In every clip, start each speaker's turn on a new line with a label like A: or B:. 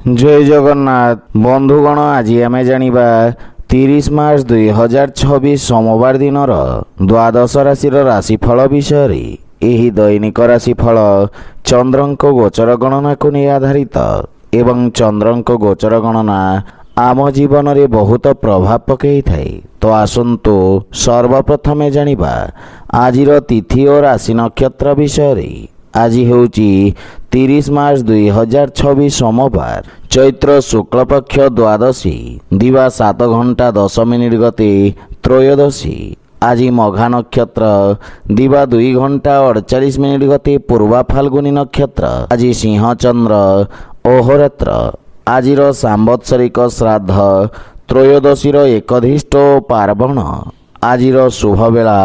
A: जय जगन्नाथ बंधुगण आज आम जानिबा 30 मार्च 2026 सोमवार दिन द्वादश राशि राशिफल विषय एही दैनिक राशिफल चंद्रंक गोचर गणना को नहीं आधारित एवं चंद्रंक गोचर गणना आम जीवन रे बहुत प्रभाव पकई थाए। तो आसंतु सर्वप्रथमे जानिबा आजिर तिथि और राशि नक्षत्र विषय। आज होउची 30 मार्च 2026 सोमवार चैत्र शुक्ल पक्ष द्वादशी दिवा 7 घंटा 10 मिनिट गते त्रयोदशी। आज मघा नक्षत्र दिवा 2 घंटा 48 मिनिट गते पूर्वा फाल्गुनी नक्षत्र। आज सिंह चंद्र अहोरात्र। आजिर सांवत्सरिक श्राद्ध त्रयोदशीर एकधिष्ट पार्वण। आजिर शुभ बेला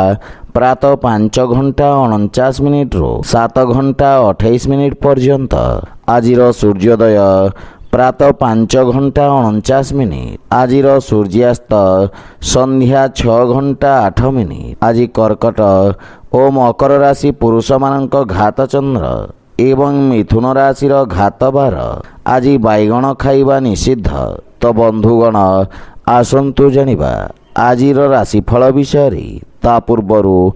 A: प्रातः 5 घंटा 49 मिनिट रु 7 घंटा 28 मिनिट पर्यंत। आजिर सूर्योदय प्रातः 5 घंटा 49 मिनिट। आजिर सूर्यास्त संध्या 6 घंटा 8 मिनिट। आज कर्कट और मकर राशि पुरुष मानक घात चंद्र एवं मिथुन राशि घात बार। आज बैगण खाइबा निषिद्ध। तो बंधुगण आसंतु जानिबा आजिर राशिफल विषय। ता पूर्वरु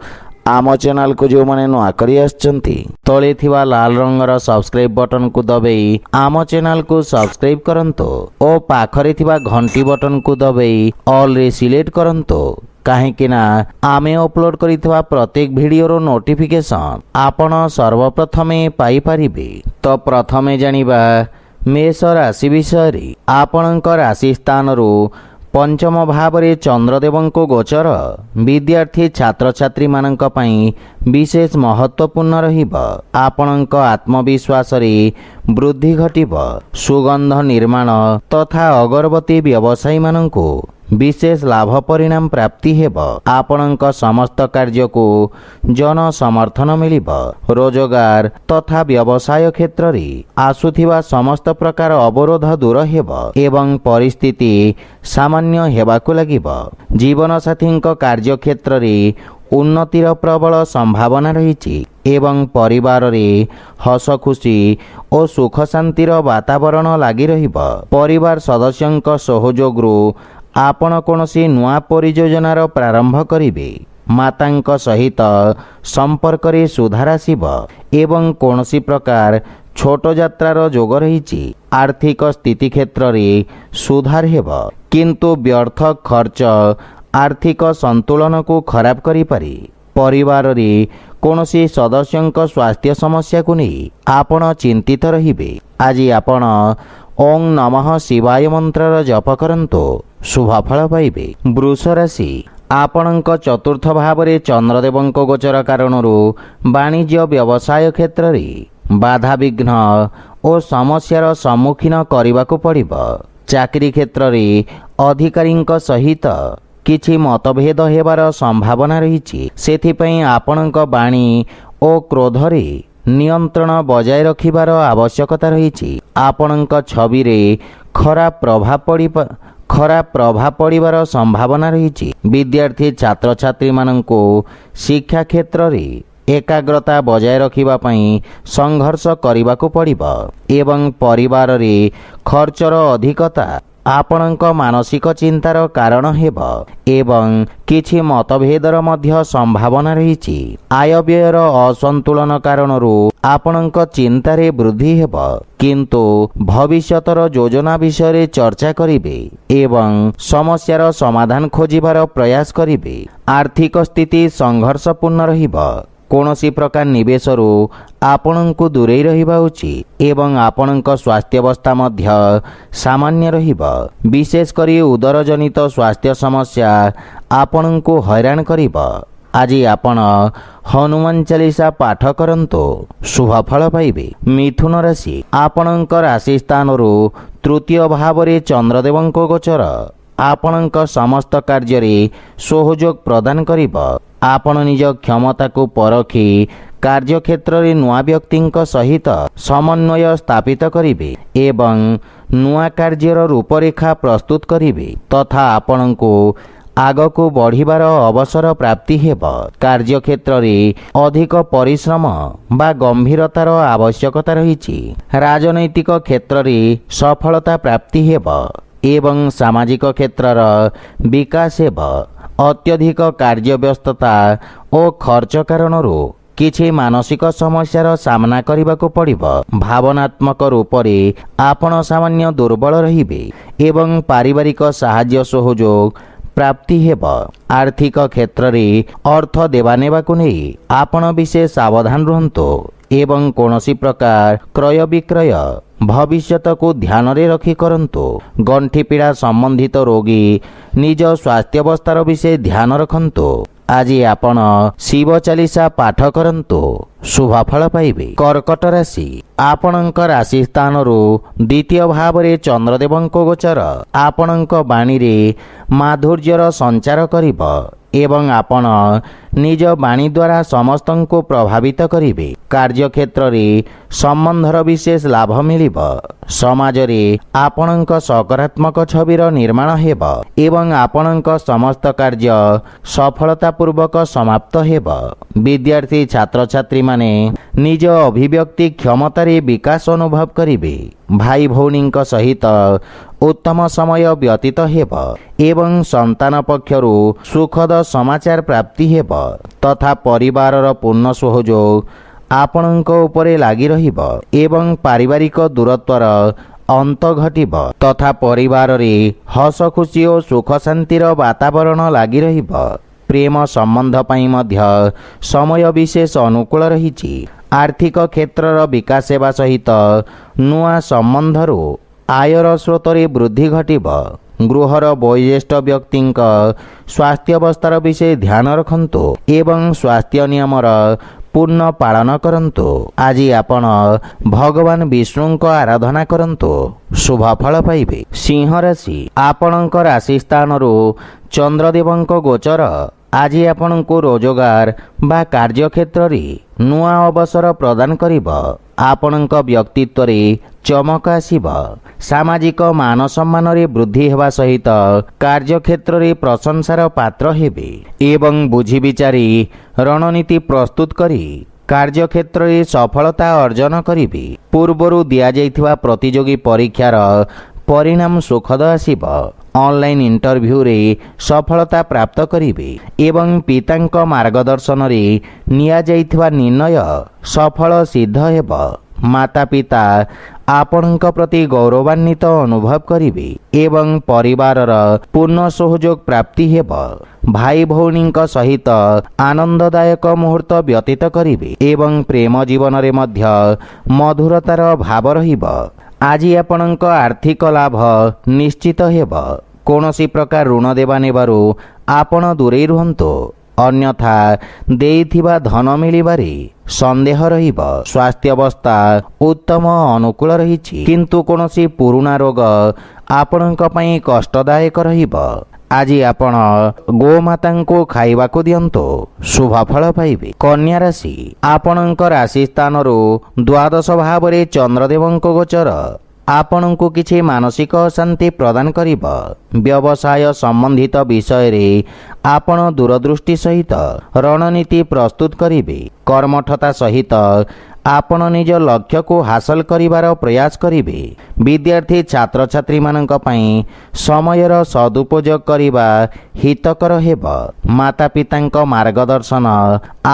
A: आम चैनल को जो माने नुआ करी आछंती तळे थिबा लाल रंगर सब्सक्राइब बटन को दबाई आम चैनल को सब्सक्राइब करंतो और पाखरे थिबा घंटी बटन को दबाई ऑल रे सिलेक्ट करंतो काहेकि ना आमे अपलोड करिथवा प्रत्येक वीडियो नोटिफिकेशन आपण सर्वप्रथमे पाई परिबे। तो प्रथमे जानिबा मेष राशि विषय। आपणक राशि स्थान रु पंचम भाव रे चंद्रदेव को गोचर विद्यार्थी छात्र छात्री मानक पई विशेष महत्वपूर्ण रहिब। आपणक आत्मविश्वास रे वृद्धि घटिब। सुगंध निर्माण तथा अगरबत्ती व्यवसायी मानक विशेष लाभ परिणाम प्राप्ति हेब। आपणक समस्त कार्य को जन समर्थन मिलिब। रोजगार तथा व्यवसाय क्षेत्र रे आसुथिबा समस्त प्रकार अवरोध दूर हेब एवं परिस्थिति सामान्य हेबाकु लागिब। जीवन साथी कार्य क्षेत्र रे उन्नतिर प्रबल संभावना रही एवं परिवार रे हस खुशी और सुख शांतिर वातावरण लगी रहिब। परिवार सदस्यंक सहयोग आपण कोनसी नुआ परियोजनार प्रारंभ करिवे। मातांक सहित संपर्क रे सुधार आसिब एवं कोनसी प्रकार छोट यात्रार जोग रही। आर्थिक स्थिति क्षेत्र रे सुधार हेब किंतु व्यर्थ खर्च आर्थिक संतुलन को खराब करि पारे। परिवार रे कोनसी सदस्यंक स्वास्थ्य समस्या को नहीं आपण चिंतित रहिबे। आज आपण ओं नमः शिवाय मंत्र जप करंतो शुभ फल पाइबे। वृष राशि। आपणक चतुर्थ भाव रे चंद्रदेवंक गोचर कारणरू वाणिज्य व्यवसाय क्षेत्र रे बाधा विघ्न और समस्यार सम्मुखीन करबाकू पड़िब। चाकरी क्षेत्र रे अधिकारींक सहित किछि मतभेद हेबार संभावना रही। सेथिपई आपणक वाणी और क्रोध रे नियंत्रण बजाय रखिबार आवश्यकता रही। आपणक छवि रे खराब प्रभाव पड़िबार संभावना रही। विद्यार्थी छात्र छात्री माननको शिक्षा क्षेत्र रे एकाग्रता बजाय रखिबा पई संघर्ष करिबाकू पड़िब एवं परिवार रे खर्चर अधिकता आपणक मानसिक चिंतार कारण हेब एवं किछि मतभेदर मध्य संभावना रही। आय व्ययर असंतुलन कारणरू आपणक चिंतारे वृद्धि हेब किंतु भविष्यतर योजना विषय चर्चा करिवे एवं समस्यार समाधान खोजिबार प्रयास करिवे। आर्थिक स्थिति संघर्षपूर्ण रहिब। कोनसी प्रकार निवेशरू आपणंकु दूरे रहिबा उचित एवं आपणंक स्वास्थ्यावस्था मध्य सामान्य रहिब। विशेष करी उदर जनित स्वास्थ्य समस्या आपणंकु हैरान करिब। आज आपण हनुमान चालीसा पाठ करंतो शुभ फल पाइबे। मिथुन राशि। आपणंक राशि स्थानरू तृतीय भाव रे चंद्रदेवंक गोचर आपणंक समस्त कार्य रे सहयोग प्रदान करिब। आपण निज क्षमता को परखी कार्य क्षेत्र रे नुआ व्यक्तिंक सहित समन्वय स्थापित करिवे एवं नुआ कार्यर रूपरेखा प्रस्तुत करिवे तथा आपणंकु ଆଗକୁ ବଢ଼ିବାର ଅବସର ପ୍ରାପ୍ତି ହେବ। କାର୍ଯ୍ୟକ୍ଷେତ୍ରରେ ଅଧିକ ପରିଶ୍ରମ ବା ଗମ୍ଭୀରତାର ଆବଶ୍ୟକତା ରହିଛି। ରାଜନୈତିକ କ୍ଷେତ୍ରରେ ସଫଳତା ପ୍ରାପ୍ତି ହେବ ଏବଂ ସାମାଜିକ କ୍ଷେତ୍ରର ବିକାଶ ହେବ। ଅତ୍ୟଧିକ କାର୍ଯ୍ୟବ୍ୟସ୍ତତା ଓ ଖର୍ଚ୍ଚ କାରଣରୁ କିଛି ମାନସିକ ସମସ୍ୟାର ସାମ୍ନା କରିବାକୁ ପଡ଼ିବ। ଭାବନାତ୍ମକ ରୂପରେ ଆପଣ ସାମାନ୍ୟ ଦୁର୍ବଳ ରହିବେ ଏବଂ ପାରିବାରିକ ସାହାଯ୍ୟ ସହଯୋଗ ପ୍ରାପ୍ତି ହେବ। ଆର୍ଥିକ କ୍ଷେତ୍ରରେ ଅର୍ଥ ଦେବାନେବାକୁ ନେଇ ଆପଣ ବିଶେଷ ସାବଧାନ ରୁହନ୍ତୁ ଏବଂ କୌଣସି ପ୍ରକାର କ୍ରୟ ବିକ୍ରୟ ଭବିଷ୍ୟତକୁ ଧ୍ୟାନରେ ରଖି କରନ୍ତୁ। ଗଣ୍ଠି ପୀଡ଼ା ସମ୍ବନ୍ଧିତ ରୋଗୀ ନିଜ ସ୍ୱାସ୍ଥ୍ୟାବସ୍ଥାର ବିଷୟ ଧ୍ୟାନ ରଖନ୍ତୁ। ଆଜି ଆପଣ ଶିବ ଚାଲିସା ପାଠ କରନ୍ତୁ, ଶୁଭଫଳ ପାଇବେ। କର୍କଟ ରାଶି, ଆପଣଙ୍କ ରାଶି ସ୍ଥାନରୁ ଦ୍ୱିତୀୟ ଭାବରେ ଚନ୍ଦ୍ରଦେବଙ୍କ ଗୋଚର ଆପଣଙ୍କ ବାଣୀରେ ମାଧୁର୍ଯ୍ୟର ସଞ୍ଚାର କରିବ ଏବଂ ଆପଣ ନିଜ ବାଣୀ ଦ୍ୱାରା ସମସ୍ତଙ୍କୁ ପ୍ରଭାବିତ କରିବେ। କାର୍ଯ୍ୟକ୍ଷେତ୍ରରେ ସମ୍ବନ୍ଧର ବିଶେଷ ଲାଭ ମିଳିବ। ସମାଜରେ ଆପଣଙ୍କ ସକାରାତ୍ମକ ଛବିର ନିର୍ମାଣ ହେବ ଏବଂ ଆପଣଙ୍କ ସମସ୍ତ କାର୍ଯ୍ୟ ସଫଳତାପୂର୍ବକ ସମାପ୍ତ ହେବ। ବିଦ୍ୟାର୍ଥୀ ଛାତ୍ରଛାତ୍ରୀମାନେ ନିଜ ଅଭିବ୍ୟକ୍ତି କ୍ଷମତାରେ ବିକାଶ ଅନୁଭବ କରିବେ। ଭାଇ ଭଉଣୀଙ୍କ ସହିତ ଉତ୍ତମ ସମୟ ବ୍ୟତୀତ ହେବ ଏବଂ ସନ୍ତାନ ପକ୍ଷରୁ ସୁଖଦ ସମାଚାର ପ୍ରାପ୍ତି ହେବ ତଥା ପରିବାରର ପୂର୍ଣ୍ଣ ସହଯୋଗ ଆପଣଙ୍କ ଉପରେ ଲାଗି ରହିବ ଏବଂ ପାରିବାରିକ ଦୂରତ୍ୱର ଅନ୍ତ ଘଟିବ ତଥା ପରିବାରରେ ହସ ଖୁସି ଓ ସୁଖ ଶାନ୍ତିର ବାତାବରଣ ଲାଗି ରହିବ। ପ୍ରେମ ସମ୍ବନ୍ଧ ପାଇଁ ମଧ୍ୟ ସମୟ ବିଶେଷ ଅନୁକୂଳ ରହିଛି। ଆର୍ଥିକ କ୍ଷେତ୍ରର ବିକାଶ ହେବା ସହିତ ନୂଆ ସମ୍ବନ୍ଧରୁ ଆୟର ସ୍ରୋତରେ ବୃଦ୍ଧି ଘଟିବ। ଗୃହର ବୟୋଜ୍ୟେଷ୍ଠ ବ୍ୟକ୍ତିଙ୍କ ସ୍ୱାସ୍ଥ୍ୟାବସ୍ଥାର ବିଷୟ ଧ୍ୟାନ ରଖନ୍ତୁ ଏବଂ ସ୍ୱାସ୍ଥ୍ୟ ନିୟମର ପୂର୍ଣ୍ଣ ପାଳନ କରନ୍ତୁ। ଆଜି ଆପଣ ଭଗବାନ ବିଷ୍ଣୁଙ୍କ ଆରାଧନା କରନ୍ତୁ, ଶୁଭଫଳ ପାଇବେ। ସିଂହ ରାଶି, ଆପଣଙ୍କ ରାଶି ସ୍ଥାନରୁ ଚନ୍ଦ୍ରଦେବଙ୍କ ଗୋଚର ଆଜି ଆପଣଙ୍କୁ ରୋଜଗାର ବା କାର୍ଯ୍ୟକ୍ଷେତ୍ରରେ ନୂଆ ଅବସର ପ୍ରଦାନ କରିବ। ଆପଣଙ୍କ ବ୍ୟକ୍ତିତ୍ୱରେ ଚମକ ଆସିବ। ସାମାଜିକ ମାନ ସମ୍ମାନରେ ବୃଦ୍ଧି ହେବା ସହିତ କାର୍ଯ୍ୟକ୍ଷେତ୍ରରେ ପ୍ରଶଂସାର ପାତ୍ର ହେବେ ଏବଂ ବୁଝି ବିଚାରି ରଣନୀତି ପ୍ରସ୍ତୁତ କରି କାର୍ଯ୍ୟକ୍ଷେତ୍ରରେ ସଫଳତା ଅର୍ଜନ କରିବେ। ପୂର୍ବରୁ ଦିଆଯାଇଥିବା ପ୍ରତିଯୋଗୀ ପରୀକ୍ଷାର ପରିଣାମ ସୁଖଦ ଆସିବ। ଅନଲାଇନ୍ ଇଣ୍ଟରଭ୍ୟୁରେ ସଫଳତା ପ୍ରାପ୍ତ କରିବେ ଏବଂ ପିତାଙ୍କ ମାର୍ଗଦର୍ଶନରେ ନିଆଯାଇଥିବା ନିର୍ଣ୍ଣୟ ସଫଳ ସିଦ୍ଧ ହେବ। ମାତା ପିତା ଆପଣଙ୍କ ପ୍ରତି ଗୌରବାନ୍ୱିତ ଅନୁଭବ କରିବେ ଏବଂ ପରିବାରର ପୂର୍ଣ୍ଣ ସହଯୋଗ ପ୍ରାପ୍ତି ହେବ। ଭାଇ ଭଉଣୀଙ୍କ ସହିତ ଆନନ୍ଦଦାୟକ ମୁହୂର୍ତ୍ତ ବ୍ୟତୀତ କରିବେ ଏବଂ ପ୍ରେମ ଜୀବନରେ ମଧ୍ୟ ମଧୁରତାର ଭାବ ରହିବ। ଆଜି ଆପଣଙ୍କ ଆର୍ଥିକ ଲାଭ ନିଶ୍ଚିତ ହେବ। କୌଣସି ପ୍ରକାର ଋଣ ଦେବା ନେବାରୁ ଆପଣ ଦୂରେଇ ରୁହନ୍ତୁ, ଅନ୍ୟଥା ଦେଇଥିବା ଧନ ମିଳିବାରେ ସନ୍ଦେହ ରହିବ। ସ୍ୱାସ୍ଥ୍ୟାବସ୍ଥା ଉତ୍ତମ ଅନୁକୂଳ ରହିଛି କିନ୍ତୁ କୌଣସି ପୁରୁଣା ରୋଗ ଆପଣଙ୍କ ପାଇଁ କଷ୍ଟଦାୟକ ରହିବ। ଆଜି ଆପଣ ଗୋମାତାଙ୍କୁ ଖାଇବାକୁ ଦିଅନ୍ତୁ, ଶୁଭଫଳ ପାଇବେ। କନ୍ୟା ରାଶି, ଆପଣଙ୍କ ରାଶି ସ୍ଥାନରୁ ଦ୍ୱାଦଶ ଭାବରେ ଚନ୍ଦ୍ରଦେବଙ୍କ ଗୋଚର ଆପଣଙ୍କୁ କିଛି ମାନସିକ ଅଶାନ୍ତି ପ୍ରଦାନ କରିବ। ବ୍ୟବସାୟ ସମ୍ବନ୍ଧିତ ବିଷୟରେ ଆପଣ ଦୂରଦୃଷ୍ଟି ସହିତ ରଣନୀତି ପ୍ରସ୍ତୁତ କରିବେ। କର୍ମଠତା ସହିତ ଆପଣ ନିଜ ଲକ୍ଷ୍ୟକୁ ହାସଲ କରିବାର ପ୍ରୟାସ କରିବେ। ବିଦ୍ୟାର୍ଥୀ ଛାତ୍ରଛାତ୍ରୀମାନଙ୍କ ପାଇଁ ସମୟର ସଦୁପଯୋଗ କରିବା ହିତକର ହେବ। ମାତା ପିତାଙ୍କ ମାର୍ଗଦର୍ଶନ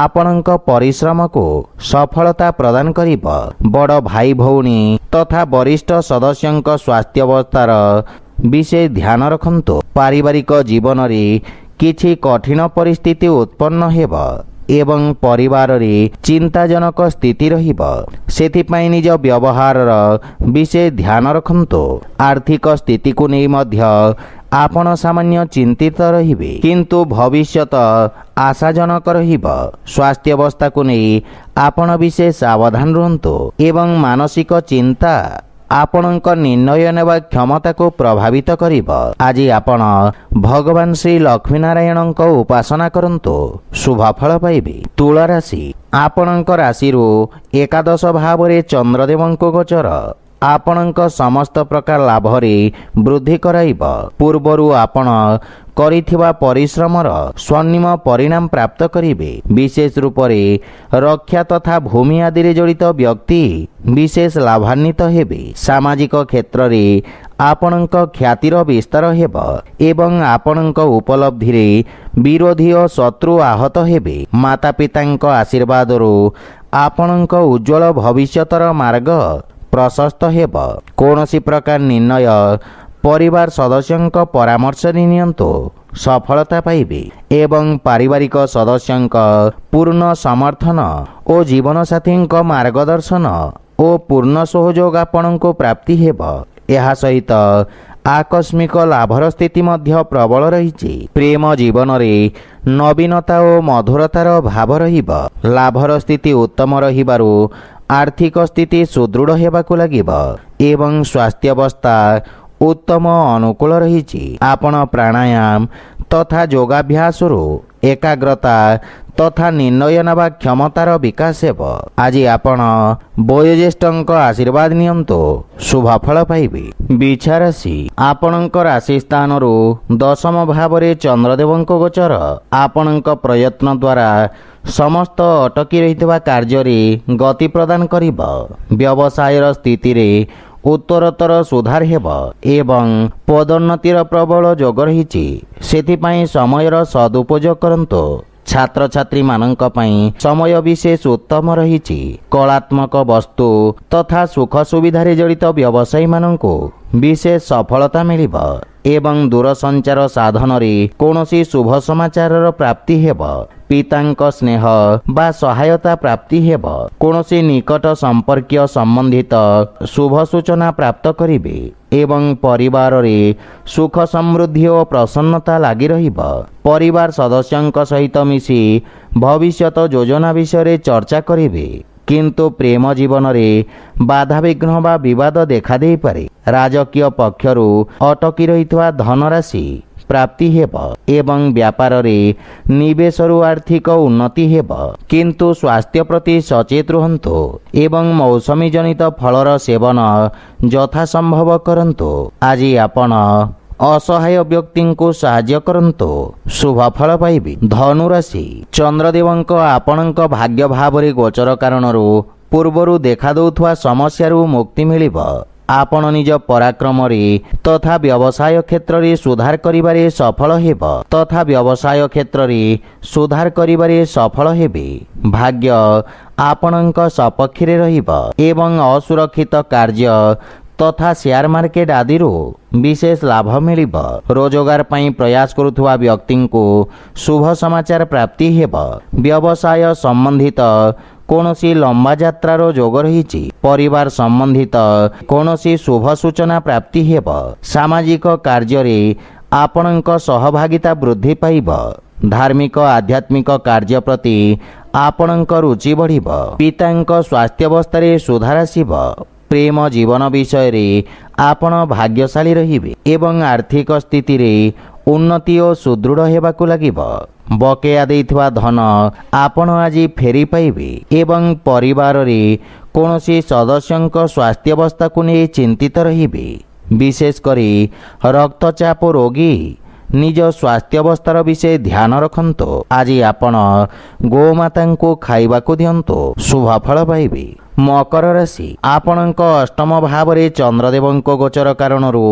A: ଆପଣଙ୍କ ପରିଶ୍ରମକୁ ସଫଳତା ପ୍ରଦାନ କରିବ। ବଡ଼ ଭାଇ ଭଉଣୀ ତଥା ବରିଷ୍ଠ ସଦସ୍ୟଙ୍କ ସ୍ୱାସ୍ଥ୍ୟାବସ୍ଥାର ବିଷୟ ଧ୍ୟାନ ରଖନ୍ତୁ। ପାରିବାରିକ ଜୀବନରେ କିଛି କଠିନ ପରିସ୍ଥିତି ଉତ୍ପନ୍ନ ହେବ ଏବଂ ପରିବାରରେ ଚିନ୍ତାଜନକ ସ୍ଥିତି ରହିବ। ସେଥିପାଇଁ ନିଜ ବ୍ୟବହାରର ବିଷୟ ଧ୍ୟାନ ରଖନ୍ତୁ। ଆର୍ଥିକ ସ୍ଥିତିକୁ ନେଇ ମଧ୍ୟ ଆପଣ ସାମାନ୍ୟ ଚିନ୍ତିତ ରହିବେ କିନ୍ତୁ ଭବିଷ୍ୟତ ଆଶାଜନକ ରହିବ। ସ୍ୱାସ୍ଥ୍ୟାବସ୍ଥାକୁ ନେଇ ଆପଣ ବିଶେଷ ସାବଧାନ ରୁହନ୍ତୁ ଏବଂ ମାନସିକ ଚିନ୍ତା ଆପଣଙ୍କ ନିର୍ଣ୍ଣୟ ନେବା କ୍ଷମତାକୁ ପ୍ରଭାବିତ କରିବ। ଆଜି ଆପଣ ଭଗବାନ ଶ୍ରୀ ଲକ୍ଷ୍ମୀନାରାୟଣଙ୍କ ଉପାସନା କରନ୍ତୁ, ଶୁଭଫଳ ପାଇବେ। ତୁଳା ରାଶି, ଆପଣଙ୍କ ରାଶିରୁ ଏକାଦଶ ଭାବରେ ଚନ୍ଦ୍ରଦେବଙ୍କ ଗୋଚର ଆପଣଙ୍କ ସମସ୍ତ ପ୍ରକାର ଲାଭରେ ବୃଦ୍ଧି କରାଇବ। ପୂର୍ବରୁ ଆପଣ କରିଥିବା ପରିଶ୍ରମର ସ୍ୱର୍ଣ୍ଣିମ ପରିଣାମ ପ୍ରାପ୍ତ କରିବେ। ବିଶେଷ ରୂପରେ ରକ୍ଷା ତଥା ଭୂମି ଆଦିରେ ଜଡ଼ିତ ବ୍ୟକ୍ତି ବିଶେଷ ଲାଭାନ୍ୱିତ ହେବେ। ସାମାଜିକ କ୍ଷେତ୍ରରେ ଆପଣଙ୍କ ଖ୍ୟାତିର ବିସ୍ତାର ହେବ ଏବଂ ଆପଣଙ୍କ ଉପଲବ୍ଧିରେ ବିରୋଧୀ ଓ ଶତ୍ରୁ ଆହତ ହେବେ। ମାତା ପିତାଙ୍କ ଆଶୀର୍ବାଦରୁ ଆପଣଙ୍କ ଉଜ୍ଜ୍ୱଳ ଭବିଷ୍ୟତର ମାର୍ଗ ପ୍ରଶସ୍ତ ହେବ। କୌଣସି ପ୍ରକାର ନିର୍ଣ୍ଣୟ ପରିବାର ସଦସ୍ୟଙ୍କ ପରାମର୍ଶରେ ନିଅନ୍ତୁ, ସଫଳତା ପାଇବେ ଏବଂ ପାରିବାରିକ ସଦସ୍ୟଙ୍କ ପୂର୍ଣ୍ଣ ସମର୍ଥନ ଓ ଜୀବନସାଥୀଙ୍କ ମାର୍ଗଦର୍ଶନ ଓ ପୂର୍ଣ୍ଣ ସହଯୋଗ ଆପଣଙ୍କୁ ପ୍ରାପ୍ତି ହେବ। ଏହା ସହିତ ଆକସ୍ମିକ ଲାଭର ସ୍ଥିତି ମଧ୍ୟ ପ୍ରବଳ ରହିଛି। ପ୍ରେମ ଜୀବନରେ ନବୀନତା ଓ ମଧୁରତାର ଭାବ ରହିବ। ଲାଭର ସ୍ଥିତି ଉତ୍ତମ ରହିବାରୁ ଆର୍ଥିକ ସ୍ଥିତି ସୁଦୃଢ଼ ହେବାକୁ ଲାଗିବ ଏବଂ ସ୍ୱାସ୍ଥ୍ୟାବସ୍ଥା ଉତ୍ତମ ଅନୁକୂଳ ରହିଛି। ଆପଣ ପ୍ରାଣାୟାମ ତଥା ଯୋଗାଭ୍ୟାସରୁ ଏକାଗ୍ରତା ତଥା ନିର୍ଣ୍ଣୟ ନେବା କ୍ଷମତାର ବିକାଶ ହେବ। ଆଜି ଆପଣ ବୟୋଜ୍ୟେଷ୍ଠଙ୍କ ଆଶୀର୍ବାଦ ନିଅନ୍ତୁ, ଶୁଭଫଳ ପାଇବେ। ବିଛା ରାଶି, ଆପଣଙ୍କ ରାଶି ସ୍ଥାନରୁ ଦଶମ ଭାବରେ ଚନ୍ଦ୍ରଦେବଙ୍କ ଗୋଚର ଆପଣଙ୍କ ପ୍ରୟତ୍ନ ଦ୍ୱାରା ସମସ୍ତ ଅଟକି ରହିଥିବା କାର୍ଯ୍ୟରେ ଗତି ପ୍ରଦାନ କରିବ। ବ୍ୟବସାୟର ସ୍ଥିତିରେ ଉତ୍ତରୋତ୍ତର ସୁଧାର ହେବ ଏବଂ ପଦୋନ୍ନତିର ପ୍ରବଳ ଯୋଗ ରହିଛି। ସେଥିପାଇଁ ସମୟର ସଦୁପଯୋଗ କରନ୍ତୁ। ଛାତ୍ରଛାତ୍ରୀମାନଙ୍କ ପାଇଁ ସମୟ ବିଶେଷ ଉତ୍ତମ ରହିଛି। କଳାତ୍ମକ ବସ୍ତୁ ତଥା ସୁଖ ସୁବିଧାରେ ଜଡ଼ିତ ବ୍ୟବସାୟୀମାନଙ୍କୁ ବିଶେଷ ସଫଳତା ମିଳିବ ଏବଂ ଦୂରସଞ୍ଚାର ସାଧନରେ କୌଣସି ଶୁଭ ସମାଚାରର ପ୍ରାପ୍ତି ହେବ। ପିତାଙ୍କ ସ୍ନେହ ବା ସହାୟତା ପ୍ରାପ୍ତି ହେବ। କୌଣସି ନିକଟ ସମ୍ପର୍କୀୟ ସମ୍ବନ୍ଧିତ ଶୁଭ ସୂଚନା ପ୍ରାପ୍ତ କରିବେ ଏବଂ ପରିବାରରେ ସୁଖ ସମୃଦ୍ଧି ଓ ପ୍ରସନ୍ନତା ଲାଗି ରହିବ। ପରିବାର ସଦସ୍ୟଙ୍କ ସହିତ ମିଶି ଭବିଷ୍ୟତ ଯୋଜନା ବିଷୟରେ ଚର୍ଚ୍ଚା କରିବେ, କିନ୍ତୁ ପ୍ରେମ ଜୀବନରେ ବାଧାବିଘ୍ନ ବା ବିବାଦ ଦେଖାଦେଇପାରେ। ରାଜକୀୟ ପକ୍ଷରୁ ଅଟକି ରହିଥିବା ଧନରାଶି ପ୍ରାପ୍ତି ହେବ ଏବଂ ବ୍ୟାପାରରେ ନିବେଶରୁ ଆର୍ଥିକ ଉନ୍ନତି ହେବ। କିନ୍ତୁ ସ୍ୱାସ୍ଥ୍ୟ ପ୍ରତି ସଚେତ ରୁହନ୍ତୁ ଏବଂ ମୌସମୀ ଜନିତ ଫଳର ସେବନ ଯଥାସମ୍ଭବ କରନ୍ତୁ। ଆଜି ଆପଣ ଅସହାୟ ବ୍ୟକ୍ତିଙ୍କୁ ସାହାଯ୍ୟ କରନ୍ତୁ, ଶୁଭଫଳ ପାଇବେ। ଧନୁରାଶି, ଚନ୍ଦ୍ରଦେବଙ୍କ ଆପଣଙ୍କ ଭାଗ୍ୟ ଭାବରେ ଗୋଚର କାରଣରୁ ପୂର୍ବରୁ ଦେଖାଦେଉଥିବା ସମସ୍ୟାରୁ ମୁକ୍ତି ମିଳିବ। ଆପଣ ନିଜ ପରାକ୍ରମରେ ତଥା ବ୍ୟବସାୟ କ୍ଷେତ୍ରରେ ସୁଧାର କରିବାରେ ସଫଳ ହେବ ହେବେ। ଭାଗ୍ୟ ଆପଣଙ୍କ ସପକ୍ଷରେ ରହିବ ଏବଂ ଅସୁରକ୍ଷିତ କାର୍ଯ୍ୟ ତଥା ସେୟାର ମାର୍କେଟ ଆଦିରୁ ବିଶେଷ ଲାଭ ମିଳିବ। ରୋଜଗାର ପାଇଁ ପ୍ରୟାସ କରୁଥିବା ବ୍ୟକ୍ତିଙ୍କୁ ଶୁଭ ସମାଚାର ପ୍ରାପ୍ତି ହେବ। ବ୍ୟବସାୟ ସମ୍ବନ୍ଧିତ କୌଣସି ଲମ୍ବା ଯାତ୍ରାର ଯୋଗ ରହିଛି। ପରିବାର ସମ୍ବନ୍ଧିତ କୌଣସି ଶୁଭ ସୂଚନା ପ୍ରାପ୍ତି ହେବ। ସାମାଜିକ କାର୍ଯ୍ୟରେ ଆପଣଙ୍କ ସହଭାଗିତା ବୃଦ୍ଧି ପାଇବ। ଧାର୍ମିକ ଆଧ୍ୟାତ୍ମିକ କାର୍ଯ୍ୟ ପ୍ରତି ଆପଣଙ୍କ ରୁଚି ବଢ଼ିବ। ପିତାଙ୍କ ସ୍ୱାସ୍ଥ୍ୟାବସ୍ଥାରେ ସୁଧାର ଆସିବ। ପ୍ରେମ ଜୀବନ ବିଷୟରେ ଆପଣ ଭାଗ୍ୟଶାଳୀ ରହିବେ ଏବଂ ଆର୍ଥିକ ସ୍ଥିତିରେ ଉନ୍ନତି ଓ ସୁଦୃଢ଼ ହେବାକୁ ଲାଗିବ। ବକେୟା ଦେଇଥିବା ଧନ ଆପଣ ଆଜି ଫେରି ପାଇବେ ଏବଂ ପରିବାରରେ କୌଣସି ସଦସ୍ୟଙ୍କ ସ୍ୱାସ୍ଥ୍ୟାବସ୍ଥାକୁ ନେଇ ଚିନ୍ତିତ ରହିବେ। ବିଶେଷ କରି ରକ୍ତଚାପ ରୋଗୀ ନିଜ ସ୍ୱାସ୍ଥ୍ୟାବସ୍ଥାର ବିଷୟ ଧ୍ୟାନ ରଖନ୍ତୁ। ଆଜି ଆପଣ ଗୋମାତାଙ୍କୁ ଖାଇବାକୁ ଦିଅନ୍ତୁ, ଶୁଭଫଳ ପାଇବେ। ମକର ରାଶି, ଆପଣଙ୍କ ଅଷ୍ଟମ ଭାବରେ ଚନ୍ଦ୍ରଦେବଙ୍କ ଗୋଚର କାରଣରୁ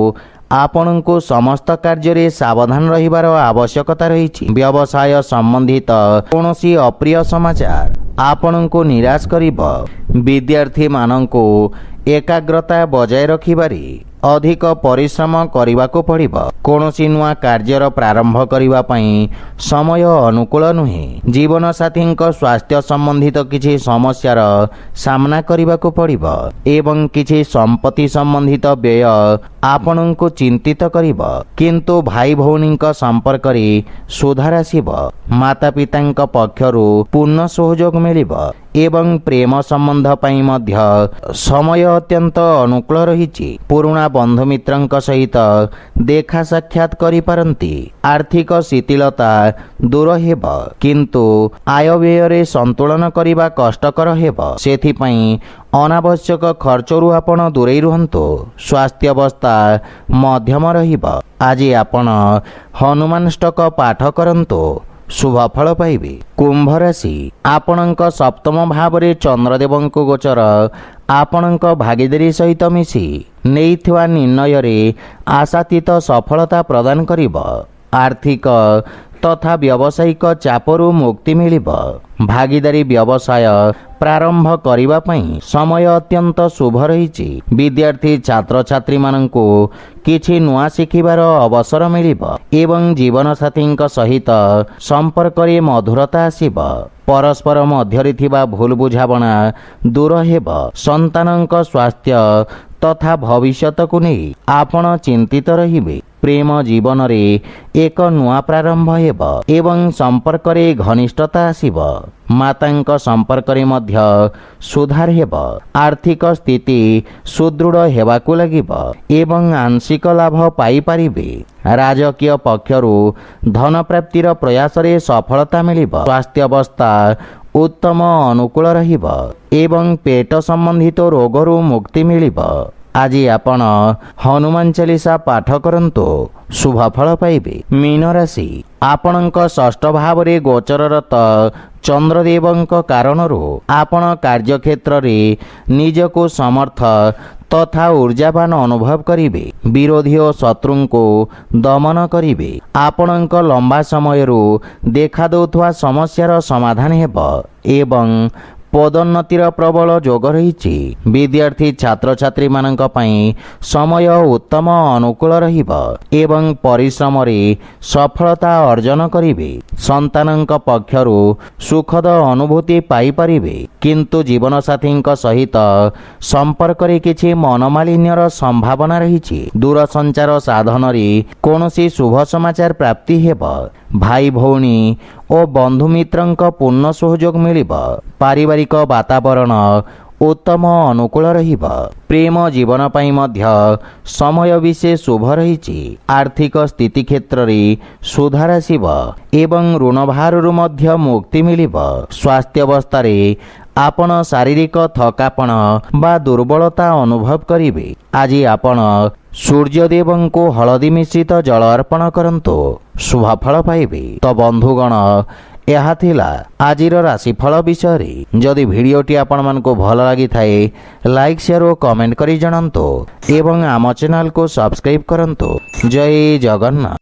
A: ଆପଣଙ୍କୁ ସମସ୍ତ କାର୍ଯ୍ୟରେ ସାବଧାନ ରହିବାର ଆବଶ୍ୟକତା ରହିଛି। ବ୍ୟବସାୟ ସମ୍ବନ୍ଧିତ କୌଣସି ଅପ୍ରିୟ ସମାଚାର ଆପଣଙ୍କୁ ନିରାଶ କରିବ। ବିଦ୍ୟାର୍ଥୀମାନଙ୍କୁ ଏକାଗ୍ରତା ବଜାୟ ରଖିବାରେ ଅଧିକ ପରିଶ୍ରମ କରିବାକୁ ପଡ଼ିବ। କୌଣସି ନୂଆ କାର୍ଯ୍ୟର ପ୍ରାରମ୍ଭ କରିବା ପାଇଁ ସମୟ ଅନୁକୂଳ ନୁହେଁ। ଜୀବନସାଥୀଙ୍କ ସ୍ୱାସ୍ଥ୍ୟ ସମ୍ବନ୍ଧିତ କିଛି ସମସ୍ୟାର ସାମ୍ନା କରିବାକୁ ପଡ଼ିବ ଏବଂ କିଛି ସମ୍ପତ୍ତି ସମ୍ବନ୍ଧିତ ବ୍ୟୟ ଆପଣଙ୍କୁ ଚିନ୍ତିତ କରିବ। କିନ୍ତୁ ଭାଇ ଭଉଣୀଙ୍କ ସମ୍ପର୍କରେ ସୁଧାର ଆସିବ। ମାତା ପିତାଙ୍କ ପକ୍ଷରୁ ପୂର୍ଣ୍ଣ ସହଯୋଗ ମିଳିବ ଏବଂ ପ୍ରେମ ସମ୍ବନ୍ଧ ପାଇଁ ମଧ୍ୟ ସମୟ ଅତ୍ୟନ୍ତ ଅନୁକୂଳ ରହିଛି। ପୁରୁଣା ବନ୍ଧୁମିତ୍ରଙ୍କ ସହିତ ଦେଖା ସାକ୍ଷାତ କରିପାରନ୍ତି। ଆର୍ଥିକ ଶିଥିଳତା ଦୂର ହେବ, କିନ୍ତୁ ଆୟବ୍ୟୟରେ ସନ୍ତୁଳନ କରିବା କଷ୍ଟକର ହେବ। ସେଥିପାଇଁ ଅନାବଶ୍ୟକ ଖର୍ଚ୍ଚରୁ ଆପଣ ଦୂରେଇ ରୁହନ୍ତୁ। ସ୍ୱାସ୍ଥ୍ୟାବସ୍ଥା ମଧ୍ୟମ ରହିବ। ଆଜି ଆପଣ ହନୁମାନ ଷ୍ଟକ ପାଠ କରନ୍ତୁ, ଶୁଭ ଫଳ ପାଇବେ। କୁମ୍ଭ ରାଶି, ଆପଣଙ୍କ ସପ୍ତମ ଭାବରେ ଚନ୍ଦ୍ରଦେବଙ୍କ ଗୋଚର ଆପଣଙ୍କ ଭାଗିଦାରୀ ସହିତ ମିଶି ନେଇଥିବା ନିର୍ଣ୍ଣୟରେ ଆଶାତୀତ ସଫଳତା ପ୍ରଦାନ କରିବ। ଆର୍ଥିକ ତଥା ବ୍ୟବସାୟିକ ଚାପରୁ ମୁକ୍ତି ମିଳିବ। ଭାଗିଦାରୀ ବ୍ୟବସାୟ ପ୍ରାରମ୍ଭ କରିବା ପାଇଁ ସମୟ ଅତ୍ୟନ୍ତ ଶୁଭ ରହିଛି। ବିଦ୍ୟାର୍ଥୀ ଛାତ୍ରଛାତ୍ରୀମାନଙ୍କୁ କିଛି ନୂଆ ଶିଖିବାର ଅବସର ମିଳିବ ଏବଂ ଜୀବନସାଥୀଙ୍କ ସହିତ ସମ୍ପର୍କରେ ମଧୁରତା ଆସିବ। ପରସ୍ପର ମଧ୍ୟରେ ଥିବା ଭୁଲ ବୁଝାମଣା ଦୂର ହେବ। ସନ୍ତାନଙ୍କ ସ୍ୱାସ୍ଥ୍ୟ ତଥା ଭବିଷ୍ୟତକୁ ନେଇ ଆପଣ ଚିନ୍ତିତ ରହିବେ। ପ୍ରେମ ଜୀବନରେ ଏକ ନୂଆ ପ୍ରାରମ୍ଭ ହେବ ଏବଂ ସମ୍ପର୍କରେ ଘନିଷ୍ଠତା ଆସିବ। ମାତାଙ୍କ ସମ୍ପର୍କରେ ମଧ୍ୟ ସୁଧାର ହେବ। ଆର୍ଥିକ ସ୍ଥିତି ସୁଦୃଢ଼ ହେବାକୁ ଲାଗିବ ଏବଂ ଆଂଶିକ ଲାଭ ପାଇପାରିବେ। ରାଜକୀୟ ପକ୍ଷରୁ ଧନ ପ୍ରାପ୍ତିର ପ୍ରୟାସରେ ସଫଳତା ମିଳିବ। ସ୍ୱାସ୍ଥ୍ୟାବସ୍ଥା ଉତ୍ତମ ଅନୁକୂଳ ରହିବ ଏବଂ ପେଟ ସମ୍ବନ୍ଧିତ ରୋଗରୁ ମୁକ୍ତି ମିଳିବ। ଆଜି ଆପଣ ହନୁମାନ ଚାଳିଶା ପାଠ କରନ୍ତୁ, ଶୁଭ ଫଳ ପାଇବେ। ମୀନ ରାଶି, ଆପଣଙ୍କ ଷଷ୍ଠ ଭାବରେ ଗୋଚରରତ ଚନ୍ଦ୍ରଦେବଙ୍କ କାରଣରୁ ଆପଣ କାର୍ଯ୍ୟକ୍ଷେତ୍ରରେ ନିଜକୁ ସମର୍ଥ ତଥା ଊର୍ଜାବାନ ଅନୁଭବ କରିବେ। ବିରୋଧୀ ଓ ଶତ୍ରୁଙ୍କୁ ଦମନ କରିବେ। ଆପଣଙ୍କ ଲମ୍ବା ସମୟରୁ ଦେଖାଦେଉଥିବା ସମସ୍ୟାର ସମାଧାନ ହେବ ଏବଂ ପଦୋନ୍ନତିର ପ୍ରବଳ ଯୋଗ ରହିଛି। ବିଦ୍ୟାର୍ଥୀ ଛାତ୍ରଛାତ୍ରୀମାନଙ୍କ ପାଇଁ ସମୟ ଉତ୍ତମ ଅନୁକୂଳ ରହିବ ଏବଂ ପରିଶ୍ରମରେ ସଫଳତା ଅର୍ଜନ କରିବେ। ସନ୍ତାନଙ୍କ ପକ୍ଷରୁ ସୁଖଦ ଅନୁଭୂତି ପାଇପାରିବେ, କିନ୍ତୁ ଜୀବନସାଥୀଙ୍କ ସହିତ ସମ୍ପର୍କରେ କିଛି ମନମାଳିନ୍ୟର ସମ୍ଭାବନା ରହିଛି। ଦୂରସଞ୍ଚାର ସାଧନରେ କୌଣସି ଶୁଭ ସମାଚାର ପ୍ରାପ୍ତି ହେବ। ଭାଇ ଭଉଣୀ ଓ ବନ୍ଧୁମିତ୍ରଙ୍କ ପୂର୍ଣ୍ଣ ସହଯୋଗ ମିଳିବ। ପାରିବାରିକ ବାତାବରଣ ଉତ୍ତମ ଅନୁକୂଳ ରହିବ। ପ୍ରେମ ଜୀବନ ପାଇଁ ମଧ୍ୟ ସମୟ ବିଶେଷ ଶୁଭ ରହିଛି। ଆର୍ଥିକ ସ୍ଥିତି କ୍ଷେତ୍ରରେ ସୁଧାର ଆସିବ ଏବଂ ଋଣଭାରରୁ ମଧ୍ୟ ମୁକ୍ତି ମିଳିବ। ସ୍ୱାସ୍ଥ୍ୟାବସ୍ଥାରେ ଆପଣ ଶାରୀରିକ ଥକାପଣ ବା ଦୁର୍ବଳତା ଅନୁଭବ କରିବେ। ଆଜି ଆପଣ ସୂର୍ଯ୍ୟଦେବଙ୍କୁ ହଳଦୀ ମିଶ୍ରିତ ଜଳ ଅର୍ପଣ କରନ୍ତୁ, ଶୁଭ ଫଳ ପାଇବେ। ତ ବନ୍ଧୁଗଣ, ଏହା ଥିଲା ଆଜିର ରାଶିଫଳ ବିଷୟରେ। ଯଦି ଭିଡ଼ିଓଟି ଆପଣମାନଙ୍କୁ ଭଲ ଲାଗିଥାଏ, ଲାଇକ୍ ସେୟାର ଓ କମେଣ୍ଟ କରି ଜଣାନ୍ତୁ ଏବଂ ଆମ ଚ୍ୟାନେଲକୁ ସବସ୍କ୍ରାଇବ୍ କରନ୍ତୁ। ଜୟ ଜଗନ୍ନାଥ।